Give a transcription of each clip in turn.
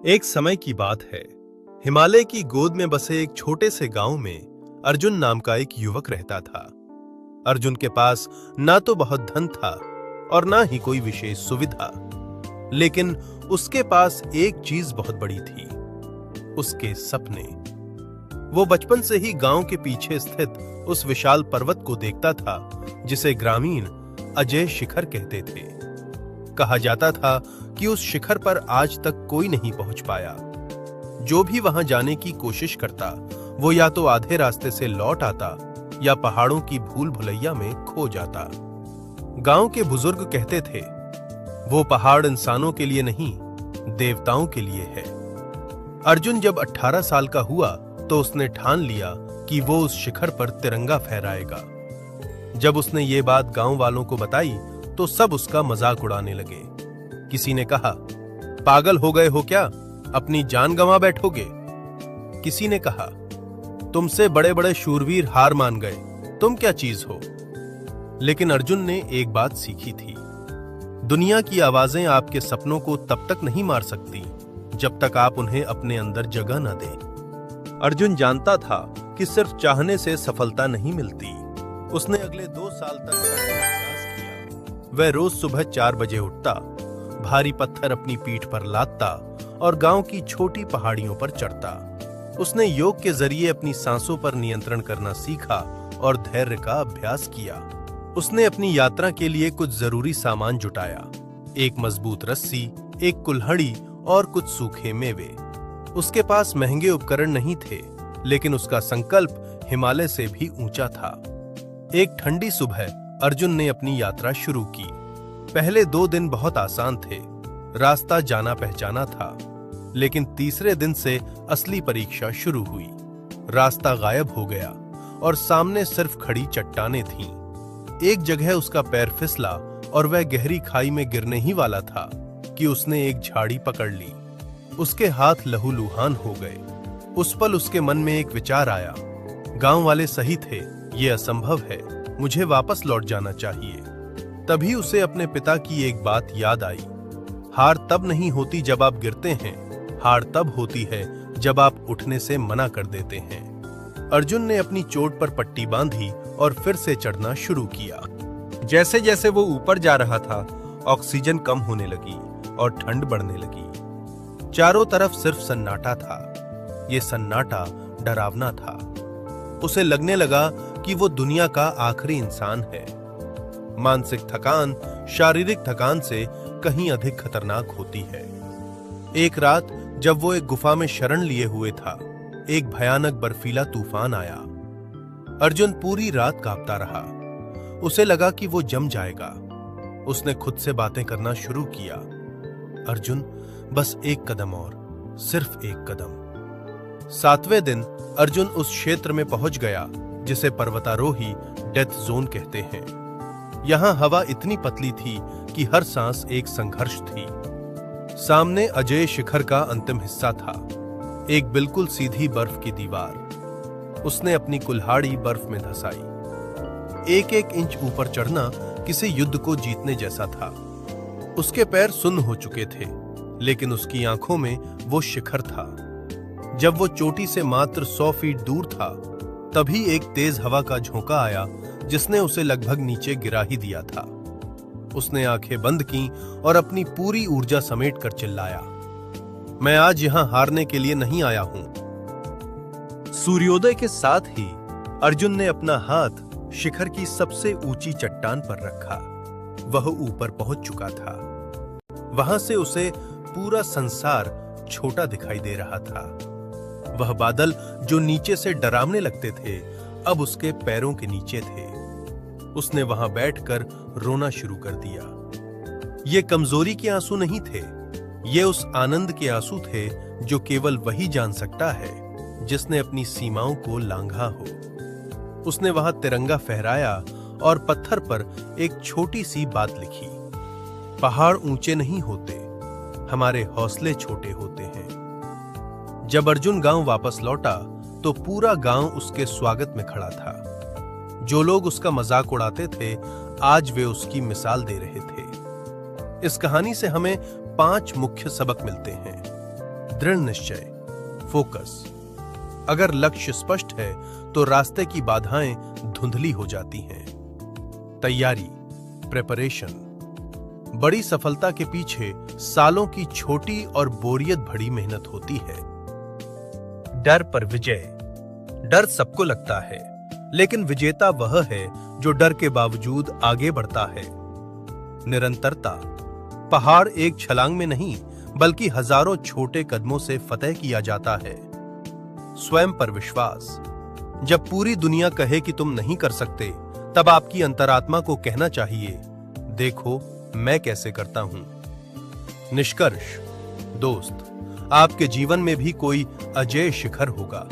एक समय की बात है। हिमालय की गोद में बसे एक छोटे से गांव में अर्जुन नाम का एक युवक रहता था। अर्जुन के पास ना तो बहुत धन था और ना ही कोई विशेष सुविधा, लेकिन उसके पास एक चीज बहुत बड़ी थी, उसके सपने। वो बचपन से ही गांव के पीछे स्थित उस विशाल पर्वत को देखता था जिसे ग्रामीण अजय शिखर कहते थे। कहा जाता था कि उस शिखर पर आज तक कोई नहीं पहुंच पाया। जो भी वहां जाने की कोशिश करता वो या तो आधे रास्ते से लौट आता या पहाड़ों की भूल भुलैया में खो जाता। गांव के बुजुर्ग कहते थे, वो पहाड़ इंसानों के लिए नहीं, देवताओं के लिए है। अर्जुन जब 18 साल का हुआ तो उसने ठान लिया कि वो उस शिखर पर तिरंगा फहराएगा। जब उसने ये बात गांव वालों को बताई तो सब उसका मजाक उड़ाने लगे। किसी ने कहा, पागल हो गए हो क्या, अपनी जान गंवा बैठोगे। किसी ने कहा, तुमसे बड़े बड़े शूरवीर हार मान गए, तुम क्या चीज हो। लेकिन अर्जुन ने एक बात सीखी थी, दुनिया की आवाजें आपके सपनों को तब तक नहीं मार सकती जब तक आप उन्हें अपने अंदर जगह न दें। अर्जुन जानता था कि सिर्फ चाहने से सफलता नहीं मिलती। उसने अगले 2 साल तक प्रयास किया। वह रोज सुबह 4 बजे उठता, भारी पत्थर अपनी पीठ पर लादता और गांव की छोटी पहाड़ियों पर चढ़ता। उसने योग के जरिए अपनी सांसों पर नियंत्रण करना सीखा और धैर्य का अभ्यास किया। उसने अपनी यात्रा के लिए कुछ जरूरी सामान जुटाया, एक मजबूत रस्सी, एक कुल्हाड़ी और कुछ सूखे मेवे। उसके पास महंगे उपकरण नहीं थे, लेकिन उसका संकल्प हिमालय से भी ऊंचा था। एक ठंडी सुबह अर्जुन ने अपनी यात्रा शुरू की। पहले 2 दिन बहुत आसान थे, रास्ता जाना पहचाना था। लेकिन तीसरे दिन से असली परीक्षा शुरू हुई। रास्ता गायब हो गया और सामने सिर्फ खड़ी चट्टानें थीं। एक जगह उसका पैर फिसला और वह गहरी खाई में गिरने ही वाला था कि उसने एक झाड़ी पकड़ ली। उसके हाथ लहूलुहान हो गए। उस पल उसके मन में एक विचार आया, गांव वाले सही थे, ये असंभव है, मुझे वापस लौट जाना चाहिए। तभी उसे अपने पिता की एक बात याद आई, हार तब नहीं होती जब आप गिरते हैं, हार तब होती है जब आप उठने से मना कर देते हैं। अर्जुन ने अपनी चोट पर पट्टी बांधी और फिर से चढ़ना शुरू किया। जैसे जैसे वो ऊपर जा रहा था, ऑक्सीजन कम होने लगी और ठंड बढ़ने लगी। चारों तरफ सिर्फ सन्नाटा था। ये सन्नाटा डरावना था। उसे लगने लगा कि वो दुनिया का आखिरी इंसान है। मानसिक थकान शारीरिक थकान से कहीं अधिक खतरनाक होती है। एक रात जब वो एक गुफा में शरण लिए हुए था, एक भयानक बर्फीला तूफान आया। अर्जुन पूरी रात कांपता रहा। उसे लगा कि वो जम जाएगा। उसने खुद से बातें करना शुरू किया, अर्जुन बस एक कदम और, सिर्फ एक कदम। 7वें दिन अर्जुन उस क्षेत्र में पहुंच गया जिसे पर्वतारोही डेथ जोन कहते हैं। यहां हवा इतनी पतली थी कि हर सांस एक संघर्ष थी। सामने अजय शिखर का अंतिम हिस्सा था, एक बिल्कुल सीधी बर्फ की दीवार। उसने अपनी कुल्हाड़ी बर्फ में धंसाई। एक एक इंच ऊपर चढ़ना किसी युद्ध को जीतने जैसा था। उसके पैर सुन्न हो चुके थे, लेकिन उसकी आंखों में वो शिखर था। जब वो चोटी से मात्र 100 फीट दूर था, तभी एक तेज हवा का झोंका आया जिसने उसे लगभग नीचे गिरा ही दिया था। उसने आंखें बंद की और अपनी पूरी ऊर्जा समेटकर चिल्लाया, मैं आज यहां हारने के लिए नहीं आया हूं। सूर्योदय के साथ ही अर्जुन ने अपना हाथ शिखर की सबसे ऊंची चट्टान पर रखा। वह ऊपर पहुंच चुका था। वहां से उसे पूरा संसार छोटा दिखाई दे रहा था। वह बादल जो नीचे से डरावने लगते थे, अब उसके पैरों के नीचे थे। उसने वहां बैठकर रोना शुरू कर दिया। ये कमजोरी के आंसू नहीं थे, ये उस आनंद के आंसू थे जो केवल वही जान सकता है जिसने अपनी सीमाओं को लांघा हो। उसने वहां तिरंगा फहराया और पत्थर पर एक छोटी सी बात लिखी, पहाड़ ऊंचे नहीं होते, हमारे हौसले छोटे होते हैं। जब अर्जुन गांव वापस लौटा तो पूरा गांव उसके स्वागत में खड़ा था। जो लोग उसका मजाक उड़ाते थे, आज वे उसकी मिसाल दे रहे थे। इस कहानी से हमें 5 मुख्य सबक मिलते हैं। दृढ़ निश्चय, फोकस। अगर लक्ष्य स्पष्ट है तो रास्ते की बाधाएं धुंधली हो जाती हैं। तैयारी, प्रिपरेशन। बड़ी सफलता के पीछे सालों की छोटी और बोरियत भरी मेहनत होती है। डर पर विजय। डर सबको लगता है, लेकिन विजेता वह है जो डर के बावजूद आगे बढ़ता है। निरंतरता। पहाड़ एक छलांग में नहीं, बल्कि हजारों छोटे कदमों से फतह किया जाता है। स्वयं पर विश्वास। जब पूरी दुनिया कहे कि तुम नहीं कर सकते, तब आपकी अंतरात्मा को कहना चाहिए, देखो मैं कैसे करता हूं। निष्कर्ष। दोस्त, आपके जीवन में भी कोई अजेय शिखर होगा।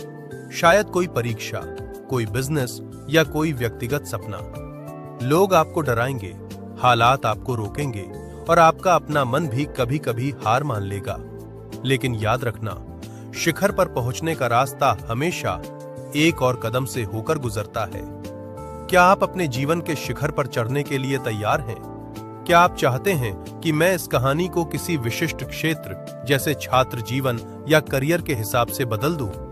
शायद कोई परीक्षा, कोई बिजनेस या कोई व्यक्तिगत सपना। लोग आपको डराएंगे, हालात आपको रोकेंगे और आपका अपना मन भी कभी कभी हार मान लेगा। लेकिन याद रखना, शिखर पर पहुंचने का रास्ता हमेशा एक और कदम से होकर गुजरता है। क्या आप अपने जीवन के शिखर पर चढ़ने के लिए तैयार हैं? क्या आप चाहते हैं कि मैं इस कहानी को किसी विशिष्ट क्षेत्र जैसे छात्र जीवन या करियर के हिसाब से बदल दूं?